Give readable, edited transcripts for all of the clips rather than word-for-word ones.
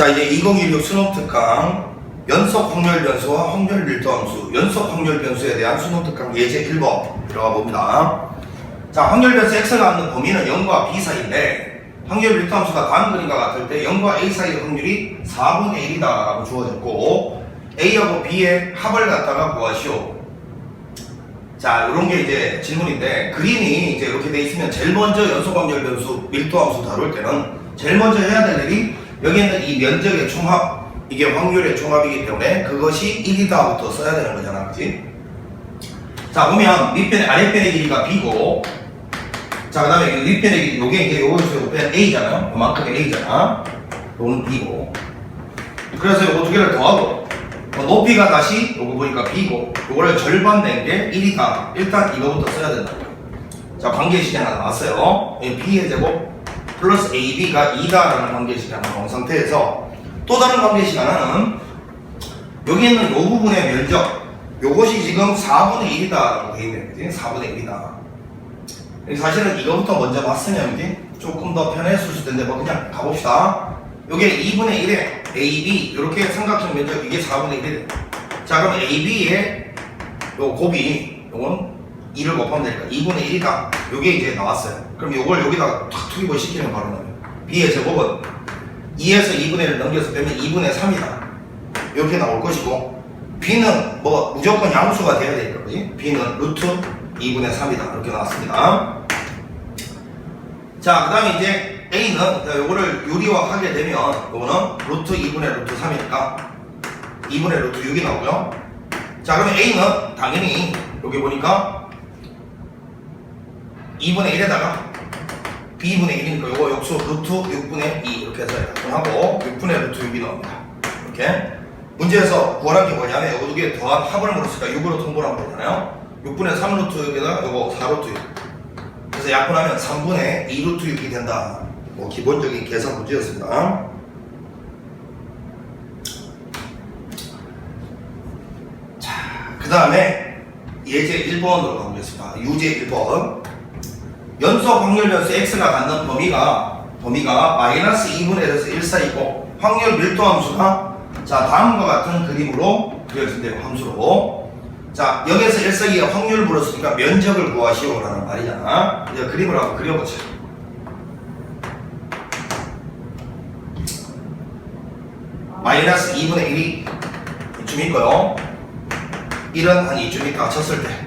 자, 이제 2016 수능 특강 연속 확률 변수와 확률 밀도함수, 연속 확률 변수에 대한 수능 특강 예제 1번 들어가 봅니다. 자, 확률 변수 x가 갖는 범위는 0과 b 사이인데 확률 밀도함수가 다음 그림과 같을 때 0과 a 사이의 확률이 4분의 1이다 라고 주어졌고 a하고 b의 합을 갖다가 구하시오. 자, 이런 게 이제 질문인데 그림이 이제 이렇게 돼 있으면 제일 먼저 연속 확률 변수 밀도함수 다룰 때는 제일 먼저 해야 될 일이 여기 있는 이 면적의 총합, 이게 확률의 총합이기 때문에 그것이 1이다부터 써야 되는 거잖아, 그치? 자, 보면 밑변의 아랫변의 길이가 b고, 자, 그 다음에 윗변의 길이, 요게 이제 요거에서 요변 a잖아요. 요만큼의 a잖아. 요거는 b고. 그래서 요거 두 개를 더하고, 높이가 다시 요거 보니까 b고, 요거를 절반 낸 게 1이다. 일단 이거부터 써야 된다. 자, 관계식이 하나 나왔어요. b의 제곱 플러스 ab가 2다라는 관계식이 하나 나온 상태에서 또 다른 관계식 하나는 여기 있는 요 부분의 면적, 요것이 지금 4분의 1이다라고 되어 있는 거지. 4분의 1이다. 사실은 이거부터 먼저 봤으면 이제 조금 더 편했을 수도 있는데 뭐 그냥 가봅시다. 요게 2분의 1에 AB 이렇게 삼각형 면적 이게 4분의 1이래. 자, 그럼 AB의 요 곱이 요건 2를 곱하면 되니까 2분의 1이다. 요게 이제 나왔어요. 그럼 요걸 여기다가 탁 투입을 시키면 바로 나와요. B의 제곱은 2에서 2분의 1을 넘겨서 빼면 2분의 3이다. 이렇게 나올 것이고 B는 뭐 무조건 양수가 돼야 되니까 그지? B는 루트 2분의 3이다. 이렇게 나왔습니다. 자, 그 다음에 이제 A는 요거를 유리화하게 되면 요거는 루트 2분의 루트 3이니까 2분의 루트 6이 나오고요. 자, 그러면 A는 당연히 여기 보니까 2분의 1에다가 b분의 1이니까 요거 역수 루트 6분의 2 이렇게 해서 약분하고 6분의 루트 6이 나옵니다. 이렇게 문제에서 구하란 게 뭐냐면 요거 두 개 더한 합을 물었으니까 6으로 통분을 하면 되잖아요. 6분의 3 루트 6에다가 요거 4 루트 6 그래서 약분하면 3분의 2 루트 6이 된다. 뭐 기본적인 계산 문제였습니다. 자, 그 다음에 예제 1번으로 가보겠습니다. 유제 1번 연속 확률 변수 x가 갖는 범위가 마이너스 2분의 1에서 1 사이고 확률 밀도 함수가 자 다음과 같은 그림으로 그려진대요. 함수로 자 0에서 1 사이에 확률을 물었으니까 면적을 구하시오 라는 말이잖아. 이제 그림을 한번 그려보자. 마이너스 2분의 1이 이쯤이고요. 1은 한 이쯤 있다 쳤을 때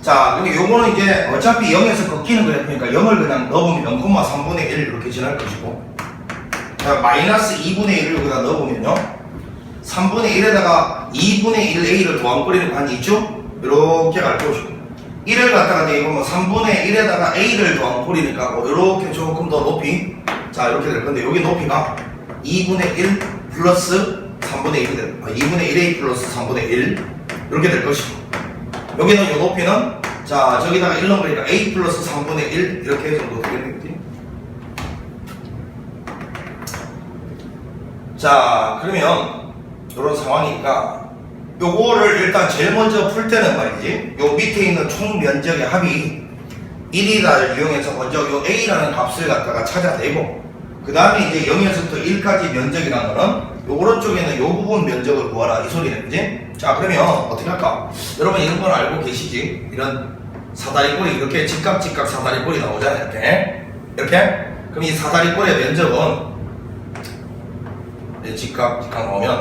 자, 근데 요거는 이제 어차피 0에서 꺾이는 그래프니까 0을 그냥 넣어보면 0,3분의 1 이렇게 지날 것이고 자, 마이너스 2분의 1을 여기다 넣어보면요 3분의 1에다가 2분의 1 A를 더함거리는 한 이쯤 이렇게 갈 것이고 1을 갖다가 내보면 3분의 1에다가 A를 더함거리니까 뭐 이렇게 조금 더 높이 자 이렇게 될 건데 여기 높이가 2분의 1 플러스 3분의 1이 될 거예요. 2분의 1A 플러스 3분의 1 이렇게 될 것이고 여기는 이 높이는 자 저기다가 1 넣으니까 a 플러스 3분의 1 이렇게 정도 되겠네요. 자 그러면 이런 상황이니까 요거를 일단 제일 먼저 풀 때는 말이지 요 밑에 있는 총 면적의 합이 1이라를 이용해서 먼저 요 a라는 값을 갖다가 찾아내고 그 다음에 이제 0에서부터 1까지 면적이라는 거는 요 오른쪽에 있는 요 부분 면적을 구하라 이 소리는 그지? 자 그러면 어떻게 할까? 여러분 이런 건 알고 계시지? 이런 사다리꼴이 이렇게 직각 사다리꼴이 나오잖아요. 이렇게 그럼 이 사다리꼴의 면적은 직각 나오면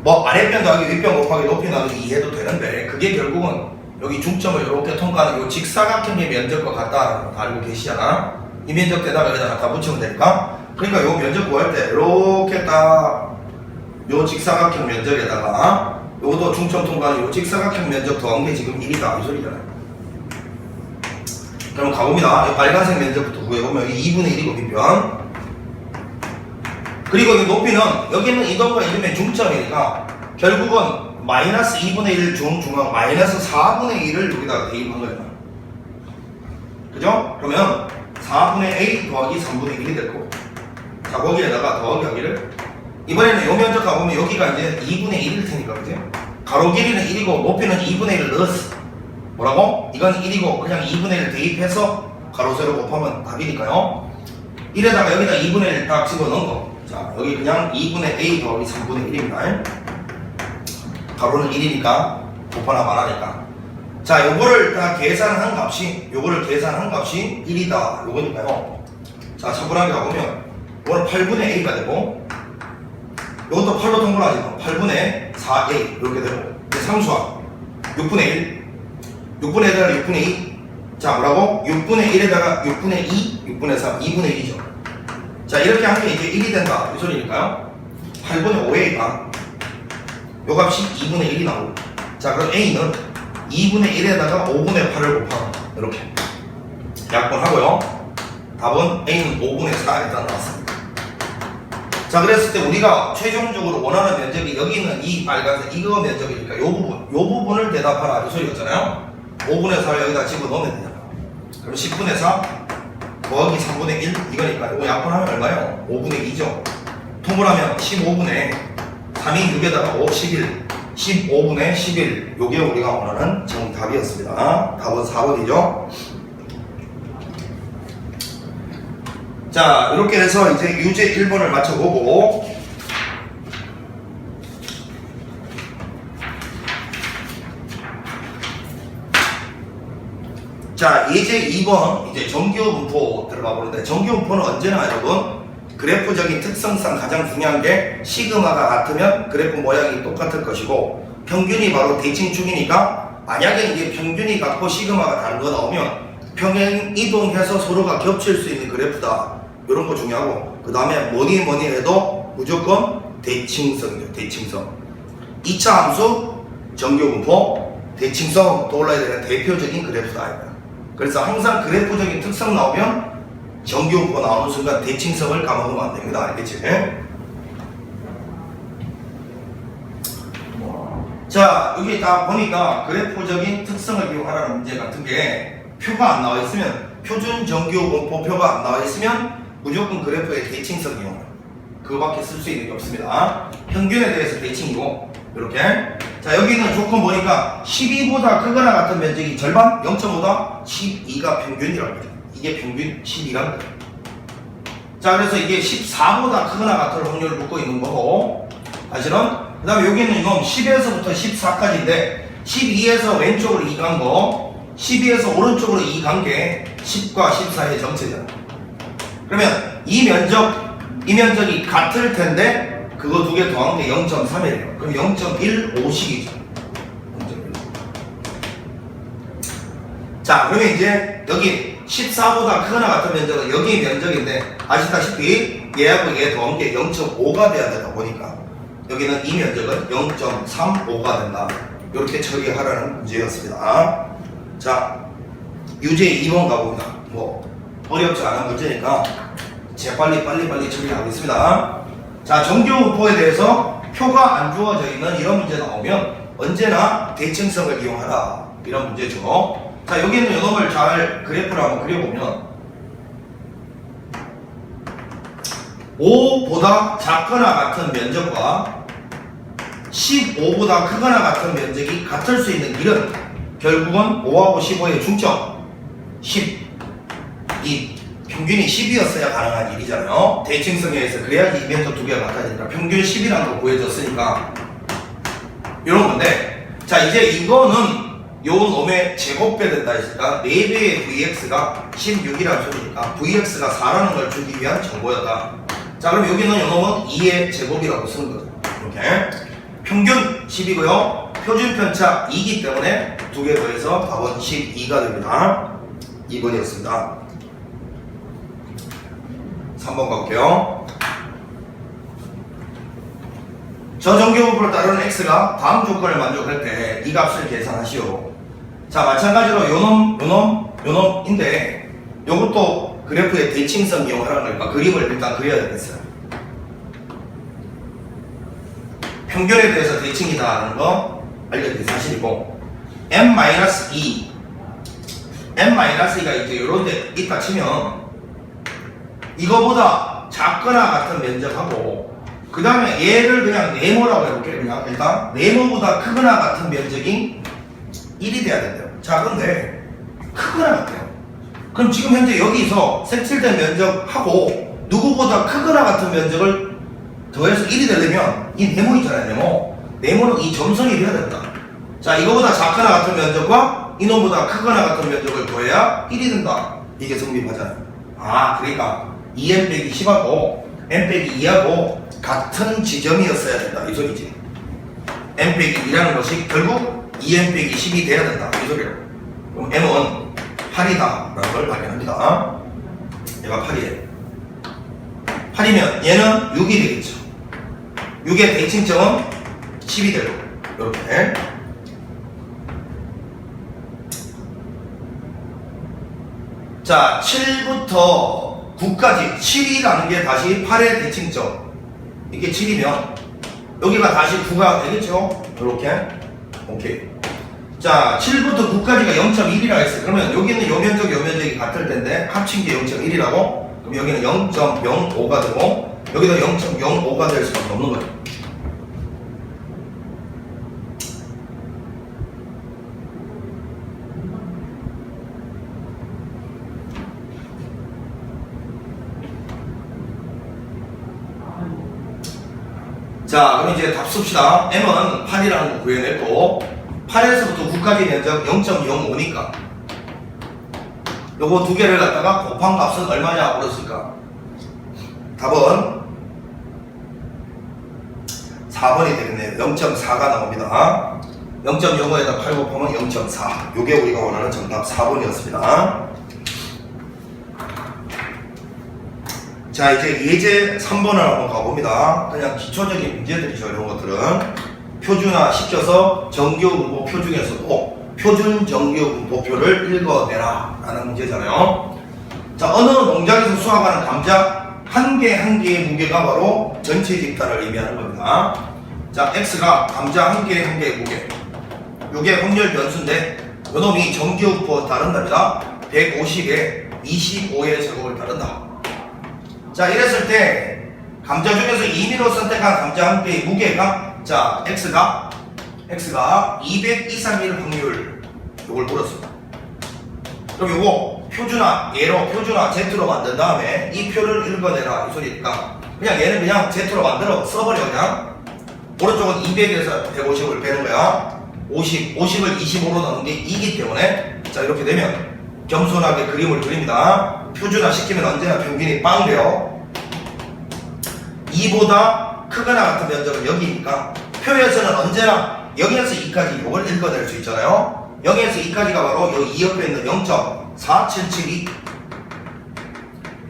뭐 아랫변 더하기 윗변 곱하기 높이 나누기 2 해도 되는데 그게 결국은 여기 중점을 이렇게 통과하는 요 직사각형의 면적과 같다라는 거 알고 계시잖아. 이 면적대다가 여기다 갖다 붙이면 되니까 그러니까 요 면적 구할 때 이렇게 딱 요 직사각형 면적에다가 요것도 중점 통과하는 요 직사각형 면적 더한 게 지금 1이다 이 소리잖아요. 그럼 가봅니다. 이 빨간색 면적부터 구해보면 이게 2분의 1이고 빗변 그리고 이 높이는 여기는 이동과 이름의 중점이니까 결국은 마이너스 2분의 1 중앙 마이너스 4분의 1을 여기다가 대입한 거예요. 그죠? 그러면 4분의 A 더하기 3분의 1이 될 거고 자 거기에다가 더하기 하기를 이번에는 요 면적 가보면 여기가 이제 2분의 1일 테니까 그지? 가로 길이는 1이고 높이는 2분의 1을 넣었어. 뭐라고? 이건 1이고 그냥 2분의 1을 대입해서 가로 세로 곱하면 답이니까요. 1에다가 여기다 2분의 1 딱 집어넣은 거 자, 여기 그냥 2분의 a 더하기 3분의 1입니다. 가로는 1이니까 곱하나 말하니까. 자, 요거를 다 계산한 값이, 요거를 계산한 값이 1이다. 요거니까요. 자, 차분하게 가보면, 요거는 8분의 a가 되고, 요것도 8로 통분하지. 8분의 4a. 이렇게 되고, 이제 상수항. 6분의 1. 6분의 1에다가 6분의 2. 자, 뭐라고? 6분의 1에다가 6분의 2, 6분의 3, 2분의 1이죠. 자, 이렇게 하면 이제 1이 된다. 이 소리니까요. 8분의 5a가 요 값이 2분의 1이 나오고. 자, 그럼 a는 2분의 1에다가 5분의 8을 곱하면 이렇게 약분하고요. 답은 a는 5분의 4 일단 나왔습니다. 자, 그랬을 때 우리가 최종적으로 원하는 면적이 여기 있는 이 빨간색 이거 면적이니까 요 부분을 대답하라 이 소리였잖아요. 5분의 4를 여기다 집어넣으면 되잖아. 그럼 10분의 4 더하기 3분의 1 이거니까 이거 약분하면 얼마예요? 5분의 2죠. 통분하면 15분의 3이 6에다가 5, 11 15분의 11 요게 우리가 원하는 정답이었습니다. 답은 4번이죠. 자, 이렇게 해서 이제 유제 1번을 맞춰보고 자, 예제 2번 이제 정규분포 들어가 보는데 정규분포는 언제나 여러분 그래프적인 특성상 가장 중요한 게 시그마가 같으면 그래프 모양이 똑같을 것이고 평균이 바로 대칭축이니까 만약에 이게 평균이 같고 시그마가 다른 거 나오면 평행 이동해서 서로가 겹칠 수 있는 그래프다. 이런 거 중요하고 그 다음에 뭐니 해도 무조건 대칭성이죠. 대칭성. 2차 함수 정규분포 대칭성 떠올라야 되는 대표적인 그래프다. 그래서 항상 그래프적인 특성 나오면 정규분포 나오는 순간 대칭성을 까먹으면 안 됩니다. 알겠지? 자, 여기 다 보니까 그래프적인 특성을 이용하라는 문제 같은 게 표가 안 나와 있으면 표준 정규분포표가 안 나와 있으면 무조건 그래프의 대칭성 이용. 그거밖에 쓸 수 있는 게 없습니다. 평균에 대해서 대칭이고 이렇게. 자, 여기는 조건 보니까 12보다 크거나 같은 면적이 절반 0.5다 12가 평균이라고 하죠. 이게 평균 12라는 거죠. 자, 그래서 이게 14보다 크거나 같을 확률을 묻고 있는 거고 사실은 그 다음에 여기는 이건 10에서부터 14까지인데 12에서 왼쪽으로 2 간 거 12에서 오른쪽으로 2 간 게 10과 14의 전체잖아. 그러면 이 면적이 같을 텐데 그거 두 개 더한 게 0.3이에요. 그럼 0.15씩이죠. 자, 그러면 이제 여기 14보다 크거나 같은 면적은 여기 면적인데 아시다시피 얘하고 얘 더한 게 0.5가 돼야 되다 보니까 여기는 이 면적은 0.35가 된다. 이렇게 처리하라는 문제였습니다. 자, 유제 2번 가봅니다. 뭐 어렵지 않은 문제니까 재빨리 처리하겠습니다. 자, 정규분포에 대해서 표가 안 주어져 있는 이런 문제 나오면 언제나 대칭성을 이용하라 이런 문제죠. 자, 여기는 이놈을 잘 그래프를 한번 그려보면 5보다 작거나 같은 면적과 15보다 크거나 같은 면적이 같을 수 있는 길은 결국은 5하고 15의 중점 10, 2 평균이 10이었어야 가능한 일이잖아요. 대칭성에 의해서 그래야지 이 면적 두 개가 같아지니까 평균 10이라는 거 구해졌으니까 이런 건데 자, 이제 이거는 요 놈의 제곱배 된다 했으니까 4배의 vx가 16이라는 소리니까 vx가 4라는 걸 주기 위한 정보였다. 자, 그럼 여기는 요 놈은 2의 제곱이라고 쓰는 거죠. 이렇게 평균 10이고요 표준 편차 2이기 때문에 두 개 더해서 답은 12가 됩니다. 2번이었습니다 3번 가볼게요. 저정규분포를 따르는 x가 다음 조건을 만족할 때 이 값을 계산하시오. 자, 마찬가지로 요놈인데 요것도 그래프의 대칭성 이용하라는 거니까 그림을 일단 그려야 되겠어요. 평균에 대해서 대칭이다 하는 거 알려드린 사실이고 n-2 n-2가 이제 요런 데 있다 치면 이거보다 작거나 같은 면적하고 그 다음에 얘를 그냥 네모라고 해볼게요. 그냥 일단 네모보다 크거나 같은 면적이 1이 돼야 된대요. 작은데 크거나 같아요. 그럼 지금 현재 여기서 색칠된 면적하고 누구보다 크거나 같은 면적을 더해서 1이 되려면 이 네모 있잖아요. 네모는 이 점선이 돼야 된다. 자, 이거보다 작거나 같은 면적과 이놈보다 크거나 같은 면적을 더해야 1이 된다. 이게 성립하잖아요. 아, 그러니까 2n 빼기 10하고 n 빼기 2하고 같은 지점이었어야 된다. 이 소리지. n 빼기 2라는 것이 결국 2n 빼기 10이 돼야 된다. 이 소리로. 그럼 m은 8이다. 라는 걸 발견합니다. 얘가 8이에요. 8이면 얘는 6이 되겠죠. 6의 대칭점은 10이 되고 이렇게. 자, 7부터 9까지 7이라는 게 다시 8의 대칭점. 이게 7이면 여기가 다시 9가 되겠죠. 이렇게. 오케이. 자, 7부터 9까지가 0.1이라고 했어요. 그러면 여기는 요 면적, 요 면적이 같을 텐데 합친 게 0.1이라고? 그럼 여기는 0.05가 되고 여기도 0.05가 될 수밖에 없는 거예요. 자, 그럼 이제 답 씁시다. m은 8이라는 거 구해냈고 8에서부터 9까지 면적 0.05니까 요거 두 개를 갖다가 곱한 값은 얼마냐 물었을까? 답은 4번이 되겠네요. 0.4가 나옵니다. 0.05에다 8 곱하면 0.4. 요게 우리가 원하는 정답 4번이었습니다. 자, 이제 예제 3번을 한번 가봅니다. 그냥 기초적인 문제들이죠. 이런 것들은 표준화 시켜서 정규분포표 중에서도 표준 정규분포표를 읽어내라 라는 문제잖아요. 자, 어느 농장에서 수확하는 감자 한 개 한 개의 무게가 바로 전체 집단을 의미하는 겁니다. 자, X가 감자 한 개 한 개의 무게, 요게 확률 변수인데 요놈이 정규분포 따른답니다. 150에 25의 제곱을 따른다. 자, 이랬을 때 감자 중에서 임의로 선택한 감자 한 개의 무게가, 자, X가 200 이상일 확률, 요걸 물었습니다. 그럼 요거 표준화, 얘로 표준화 Z로 만든 다음에 이 표를 읽어내라 이 소리니까 그냥 얘는 그냥 Z로 만들어 써버려. 그냥 오른쪽은 200에서 150을 빼는 거야. 50을 25로 넣는 게 2기 때문에, 자, 이렇게 되면 겸손하게 그림을 그립니다. 표준화 시키면 언제나 평균이 빵 돼요. 2보다 크거나 같은 면적은 여기니까 표에서는 언제나 0에서 2까지 이걸 읽어낼 수 있잖아요. 0에서 2까지가 바로 여기 2 옆에 있는 0.4772.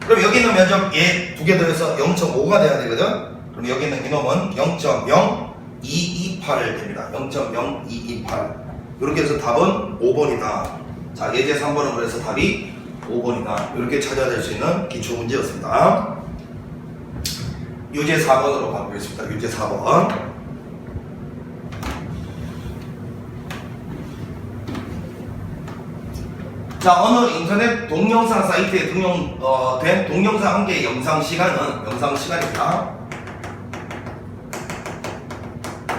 그럼 여기 있는 면적 얘 두 개 더해서 0.5가 돼야 되거든. 그럼 여기 있는 이놈은 0.0228을 됩니다. 0.0228. 이렇게 해서 답은 5번이다. 자, 예제 3번은 그래서 답이 5번이다. 이렇게 찾아야 될 수 있는 기초 문제였습니다. 유제 4번으로 가보겠습니다. 유제 4번. 자, 어느 인터넷 동영상 사이트에 등록된 동영상 한 개의 영상 시간입니다.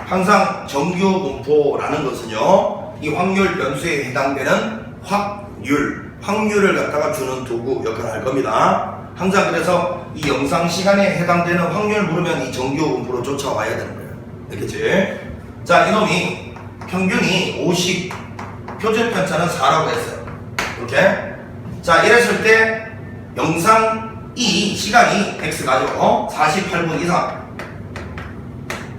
항상 정규분포라는 것은요, 이 확률 변수에 해당되는 확률을 갖다가 주는 도구 역할을 할 겁니다. 항상 그래서 이 영상 시간에 해당되는 확률 물으면 이 정규분포로 쫓아와야 되는 거예요. 알겠지? 자, 이놈이 평균이 50, 표준 편차는 4라고 했어요. 이렇게. 자, 이랬을 때 영상 이 시간이 X가죠. 48분 이상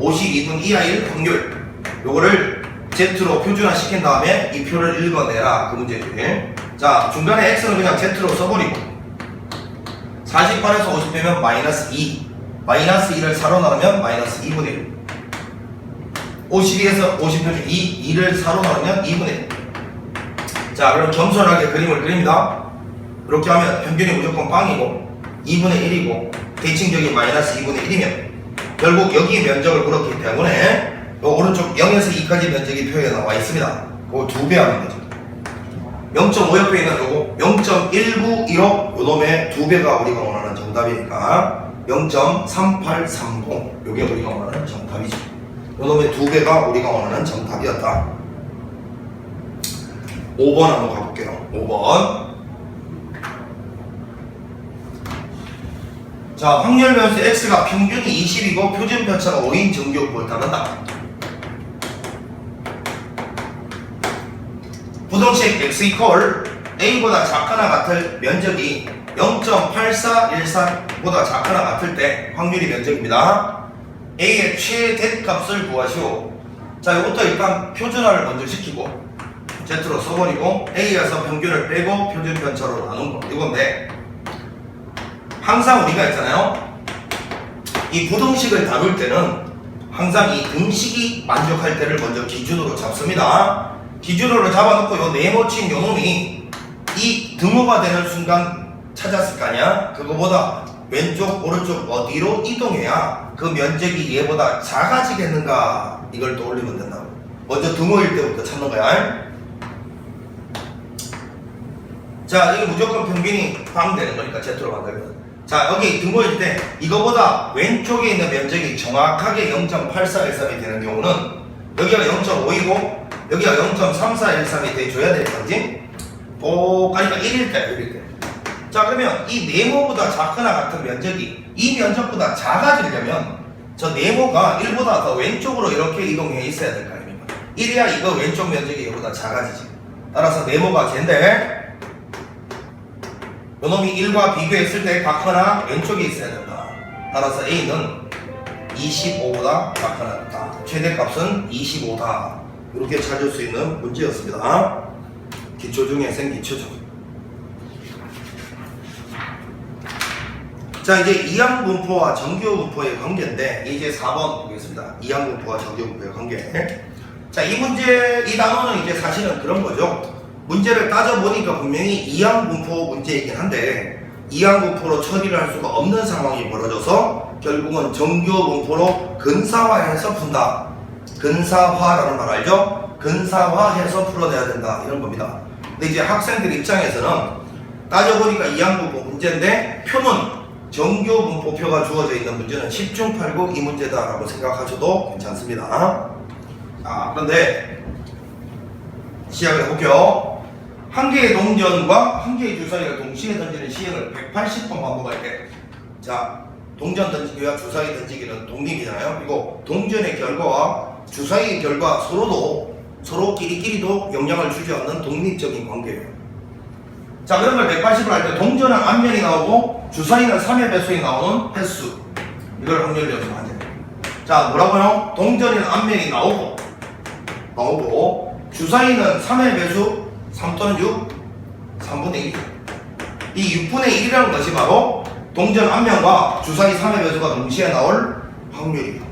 52분 이하일 확률, 요거를 Z로 표준화 시킨 다음에 이 표를 읽어내라 그 문제지. 자, 중간에 X는 그냥 Z로 써버리고 48에서 50 빼면 마이너스 2, 마이너스 2를 4로 나누면 마이너스 2분의 1, 52에서 50 빼면 2를 4로 나누면 2분의 1. 자, 그럼 겸손하게 그림을 그립니다. 이렇게 하면 평균이 무조건 빵이고 2분의 1이고 대칭적인 마이너스 2분의 1이면 결국 여기 면적을 물었기 때문에 요 오른쪽 0에서 2까지 면적이 표에 나와 있습니다. 그거 2배 하는 거죠. 0.5 옆에 있는 요거 0.1915 요놈의 2배가 우리가 원하는 정답이니까 0.3830 요게 우리가 원하는 정답이죠. 요놈의 2배가 우리가 원하는 정답이었다. 5번 한번 가볼게요. 5번. 자, 확률 변수 x가 평균이 20이고 표준 편차가 5인 정규분포를 따른다. 부동식 x 이퀄 a보다 작거나 같을 면적이 0.8413보다 작거나 같을 때 확률이 면적입니다. a의 최대값을 구하시오. 자, 이것부터 일단 표준화를 먼저 시키고 z로 써버리고 a에서 평균을 빼고 표준 편차로 나눈 거 이건데, 항상 우리가 있잖아요, 이 부등식을 다룰 때는 항상 이 등식이 만족할 때를 먼저 기준으로 잡습니다. 기준으로 잡아놓고 요 네모친 요 놈이 이 등호가 되는 순간 찾았을 거 아니야? 그거보다 왼쪽 오른쪽 어디로 이동해야 그 면적이 얘보다 작아지겠는가, 이걸 떠올리면 된다고. 먼저 등호일 때부터 찾는 거야. 자, 이게 무조건 평균이 방 되는 거니까 Z로 만들면. 자, 여기 등호일 때 이거보다 왼쪽에 있는 면적이 정확하게 0.8413이 되는 경우는 여기가 0.5이고 여기가 0.3413이 돼줘야 될 건지, 그러니까 1일 때, 1일 때. 자, 그러면 이 네모보다 작거나 같은 면적이 이 면적보다 작아지려면 저 네모가 1보다 더 왼쪽으로 이렇게 이동해 있어야 될 거 아닙니까? 1이야 이거 왼쪽 면적이 이거보다 작아지지. 따라서 네모가 쟤인데 요놈이 1과 비교했을 때 같거나 왼쪽에 있어야 된다. 따라서 A는 25보다 작거나 같다. 최대값은 25다. 이렇게 찾을 수 있는 문제였습니다. 기초 중에 생기초죠. 자, 이제 이항분포와 정규분포의 관계인데, 이제 4번 보겠습니다. 이항분포와 정규분포의 관계. 자, 이 문제, 이 단어는 이제 사실은 그런 거죠. 문제를 따져보니까 분명히 이항분포 문제이긴 한데, 이항분포로 처리를 할 수가 없는 상황이 벌어져서 결국은 정규분포로 근사화해서 푼다. 근사화라는 말 알죠? 근사화해서 풀어내야 된다, 이런 겁니다. 근데 이제 학생들 입장에서는 따져보니까 이항분포 문제인데 표는 정규분포표가 주어져 있는 문제는 10중 8구 이 문제다라고 생각하셔도 괜찮습니다. 자, 그런데 시작을 해볼게요. 한 개의 동전과 한 개의 주사위를 동시에 던지는 시행을 180번 반복할 때, 자, 동전 던지기와 주사위 던지기는 독립이잖아요. 그리고 동전의 결과와 주사위의 결과 서로 끼리끼리도 영향을 주지 않는 독립적인 관계예요. 자, 그런 걸 180을 할 때 동전은 앞면이 나오고 주사위는 3의 배수에 나오는 횟수, 이걸 확률 연습 하죠. 자, 뭐라고요? 동전은 앞면이 나오고 주사위는 3의 배수 3 또는 6, 3분의 1. 이 6분의 1이라는 것이 바로 동전 앞면과 주사위 3의 배수가 동시에 나올 확률입니다.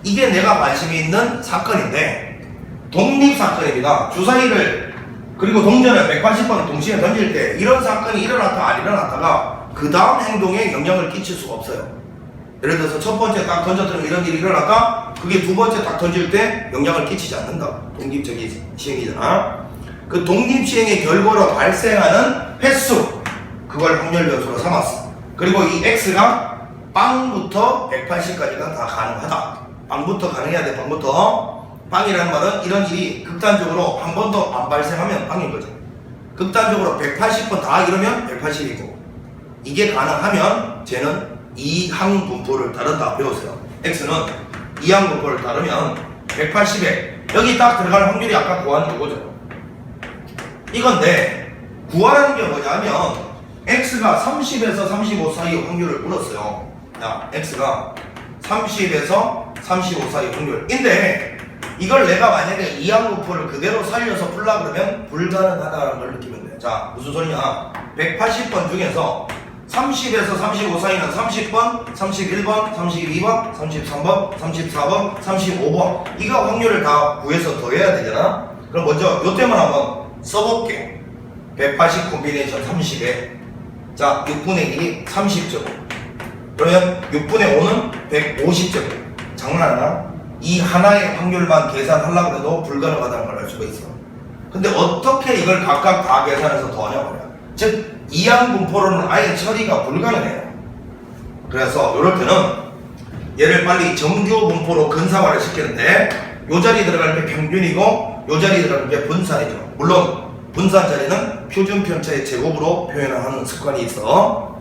이게 내가 관심이 있는 사건인데 독립사건입니다. 주사위를 그리고 동전을 180번 동시에 던질 때 이런 사건이 일어났다 안 일어났다가 그 다음 행동에 영향을 끼칠 수가 없어요. 예를 들어서 첫 번째 딱 던졌더니 이런 일이 일어났다, 그게 두 번째 딱 던질 때 영향을 끼치지 않는다. 독립적인 시행이잖아. 그 독립시행의 결과로 발생하는 횟수, 그걸 확률 변수로 삼았어. 그리고 이 x가 빵부터 180까지가 다 가능하다. 빵부터 가능해야 돼. 빵이라는 말은 이런 일이 극단적으로 한 번도 안 발생하면 빵인 거죠. 극단적으로 180번 다 이러면 180이고, 이게 가능하면 쟤는 이항분포를 따른다. 배우세요. x는 이항분포를 따르면 180에 여기 딱 들어갈 확률이 아까 구하는 거죠. 이건데 구하라는 게 뭐냐면 x가 30에서 35 사이 확률을 물었어요. 야, x가 30에서 35 사이 확률인데 이걸 내가 만약에 이항분포를 그대로 살려서 풀라 그러면 불가능하다는 걸 느끼면 돼. 자, 무슨 소리냐? 180번 중에서 30에서 35 사이는 30번, 31번, 32번, 33번, 34번, 35번. 이거 확률을 다 구해서 더해야 되잖아? 그럼 먼저 요때만 한번 써볼게. 180 콤비네이션 30에 자, 6분의 1이 30제곱. 그러면 6분의 5는 150제곱. 장난하나? 이 하나의 확률만 계산하려고 해도 불가능하다는 걸 알 수가 있어. 근데 어떻게 이걸 각각 다 계산해서 더하냐 말이야. 즉 이항분포로는 아예 처리가 불가능해요. 그래서 이럴 때는 얘를 빨리 정규분포로 근사화를 시키는데 요 자리 들어갈 때 평균이고 요 자리 들어갈 때 분산이죠. 물론 분산 자리는 표준 편차의 제곱으로 표현을 하는 습관이 있어.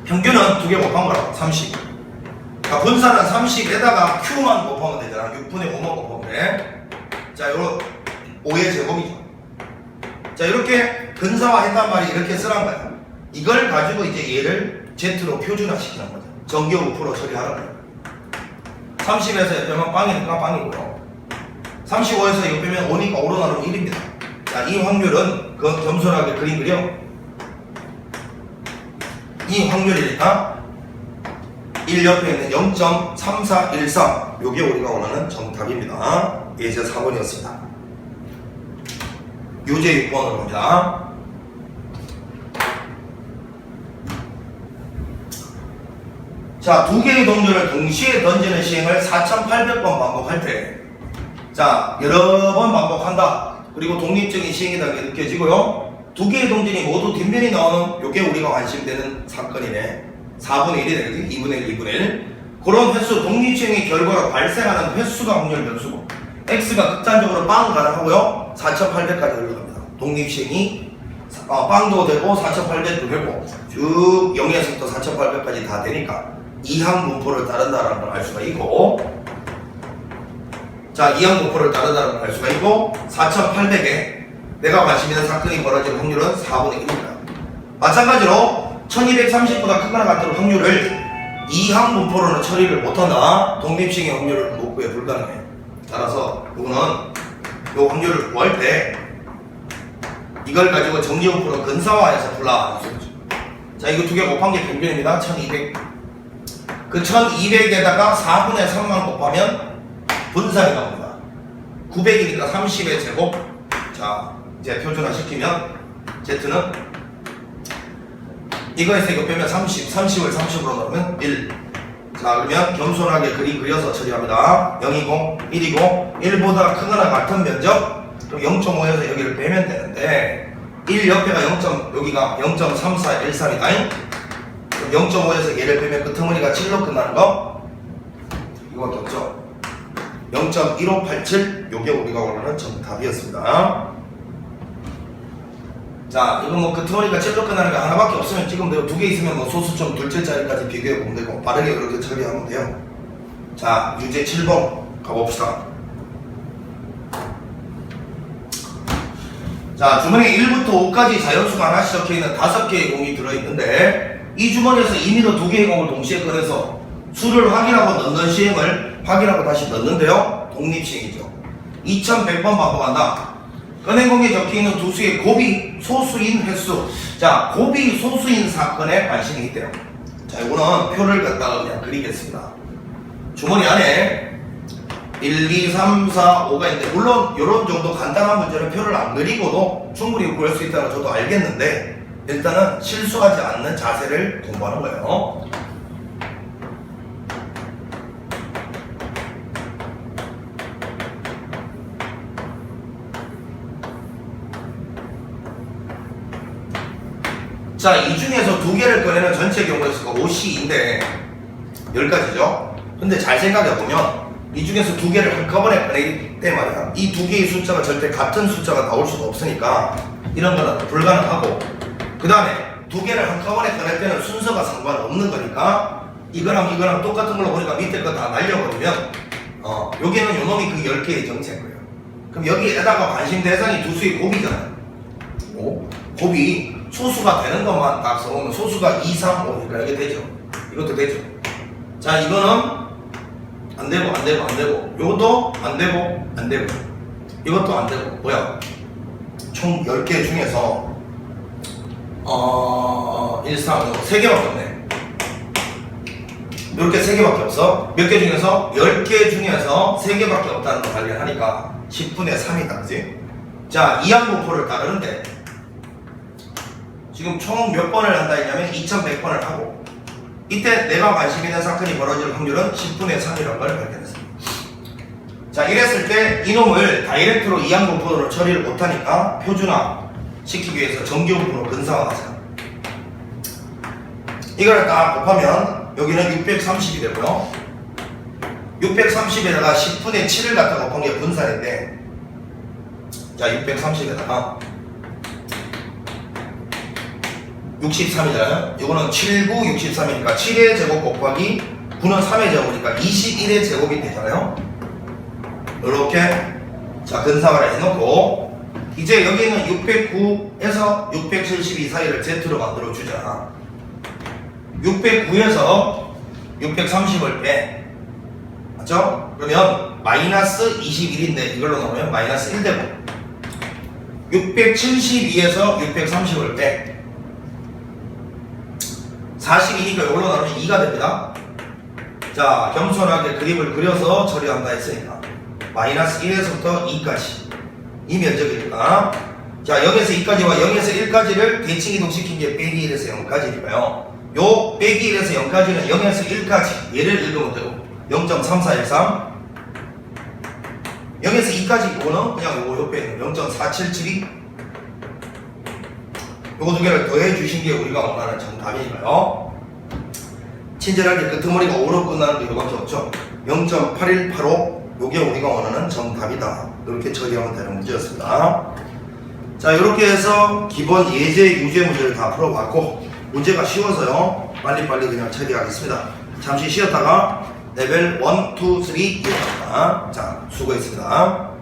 평균은 2개 곱한 거라고 30. 그러니까 분산은 30에다가 Q만 곱하면 되잖아. 6분의 5만 곱하면 돼. 자, 요거 5의 제곱이죠. 자, 이렇게 근사화했단 말이 이렇게 쓰란 거야. 이걸 가지고 이제 얘를 Z로 표준화시키는 거죠. 정규 우프로 처리하는 거야. 30에서 옆에면 빵이니까 빵이고요. 35에서 옆에면 5니까 5로 나누면 1입니다. 자, 이 확률은 겸손하게 그림 그려. 이 확률이니까 1 옆에 있는 0.3413 요게 우리가 원하는 정답입니다. 예제 4번이었습니다. 유제 6번으로 갑니다. 자, 두 개의 동전을 동시에 던지는 시행을 4800번 반복할 때, 자, 여러 번 반복한다. 그리고 독립적인 시행이라는 게 느껴지고요. 두 개의 동전이 모두 뒷면이 나오는 요게 우리가 관심되는 사건이네. 4분의 1이 되겠지? 2분의 1, 2분의 1. 그런 횟수, 독립시행의 결과로 발생하는 횟수가 확률 변수고, X가 극단적으로 빵 가능하고요. 4800까지 올라갑니다. 독립시행이 빵도 되고 4800도 되고 쭉 0에서부터 4800까지 다 되니까 이항 분포를 따른다라는 걸 알 수가 있고, 자, 이항 분포를 따른다는 걸 알 수가 있고 4800에 내가 관심 있는 사건이 벌어질 확률은 4분의 1입니다. 마찬가지로 1230보다 크거나 같은 확률을 이항 분포로는 처리를 못한다. 독립시행의 확률을 못 구해 불가능해. 따라서 이거는 이 확률을 구할 때 이걸 가지고 정리 분포로 근사화해서 불라. 자, 이거 두 개 곱한 게 평균입니다. 1200. 그 1200에다가 4분의 3만 곱하면 분산이 나옵니다. 900이니까 30의 제곱. 자, 이제 표준화 시키면 Z는 이거에서 이거 빼면 30, 30을 30으로 넣으면 1. 자, 그러면 겸손하게 그림 그려서 처리합니다. 0이고 1이고 1보다 크거나 같은 면적. 그럼 0.5에서 여기를 빼면 되는데 1 옆에가 0. 여기가 0.3413이다. 0.5에서 얘를 빼면 그 끄트머리가 7로 끝나는 거 이거밖에 없죠. 0.1587 요게 우리가 원하는 정답이었습니다. 자, 이거 뭐 끄트머리가 7로 끝나는 거 하나밖에 없으면 지금 내가 2개 있으면 뭐 소수점 둘째 자리까지 비교해 보면 되고 빠르게 그렇게 처리하면 돼요. 자, 유제 7번 가봅시다. 자, 주머니에 1부터 5까지 자연수가 하나씩 적혀있는 5개의 공이 들어있는데 이 주머니에서 임의로 2개의 공을 동시에 꺼내서 수를 확인하고 넣는 시행을 확인하고 다시 넣는데요. 독립시행이죠. 2100번 반복한다. 꺼낸 공에 적혀있는 두 수의 곱이 소수인 횟수. 자, 곱이 소수인 사건에 관심이 있대요. 자, 이거는 표를 갖다가 그냥 그리겠습니다. 주머니 안에 1, 2, 3, 4, 5가 있는데 물론 이런 정도 간단한 문제는 표를 안 그리고도 충분히 구할 수 있다는 저도 알겠는데 일단은 실수하지 않는 자세를 공부하는 거예요. 자, 이 중에서 2개를 꺼내는 전체 경우의 수가 5C인데 10가지죠. 근데 잘 생각해보면 이 중에서 2개를 한꺼번에 꺼내기 때 말이야. 이 2개의 숫자가 절대 같은 숫자가 나올 수가 없으니까 이런 거는 불가능하고, 그 다음에 2개를 한꺼번에 꺼낼 때는 순서가 상관없는 거니까 이거랑 똑같은 걸로 보니까 밑에 거 다 날려버리면 여기는 요놈이 그 10개의 정체인 거예요. 그럼 여기에다가 관심 대상이 두 수의 곱이잖아요. 곱이 소수가 되는 것만 딱 써보면 소수가 2, 3, 5니까 이게 되죠. 이것도 되죠. 자, 이거는 안되고 이것도 안되고 이것도 안되고 뭐야? 총 10개 중에서 1, 3, 5, 3개밖에 없네. 이렇게 3개밖에 없어. 몇 개 중에서? 10개 중에서 3개밖에 없다는 걸 발견하니까 10분의 3이다, 그지? 자, 이항분포를 따르는데 지금 총 몇 번을 한다 했냐면 2100번을 하고, 이때 내가 관심 있는 사건이 벌어질 확률은 10분의 3이라는 걸 발견했습니다. 자, 이랬을 때 이놈을 다이렉트로 이항분포로 처리를 못하니까 표준화 시키기 위해서 정규분포로 근사화하자. 이걸 딱 곱하면 여기는 630이 되고요. 630에다가 10분의 7을 갖다 곱한 게 분산인데, 자, 630에다가 63이잖아요. 이거는 7, 9, 63이니까 7의 제곱 곱하기 9는 3의 제곱이니까 21의 제곱이 되잖아요. 이렇게 자 근사화를 해놓고 이제 여기는 609에서 672 사이를 Z로 만들어 주자. 609에서 630을 빼. 맞죠? 그러면 마이너스 21인데 이걸로 넣으면 마이너스 1 되고 672에서 630을 빼. 42니까 이걸로 나누면 2가 됩니다. 자, 겸손하게 그림을 그려서 처리한다 했으니까 마이너스 1에서부터 2까지 이 면적이니까 자 0에서 2까지와 0에서 1까지를 대칭 이동시킨 게 빼기 1에서 0까지니까요. 요 빼기 1에서 0까지는 0에서 1까지 얘를 읽으면 되고 0.3413 0에서 2까지 이거는 그냥 요거 옆에 있는 0.4772 요거 두 개를 더해 주신 게 우리가 원하는 정답이니까요. 친절하게 끄트머리가 5로 끝나는 게 이거밖에 없죠. 0.8185 요게 우리가 원하는 정답이다. 이렇게 처리하면 되는 문제였습니다. 자 이렇게 해서 기본 예제 유제 문제를 다 풀어봤고 문제가 쉬워서요 빨리빨리 그냥 처리하겠습니다. 잠시 쉬었다가 레벨 1, 2, 3 이어갑니다. 자 수고했습니다.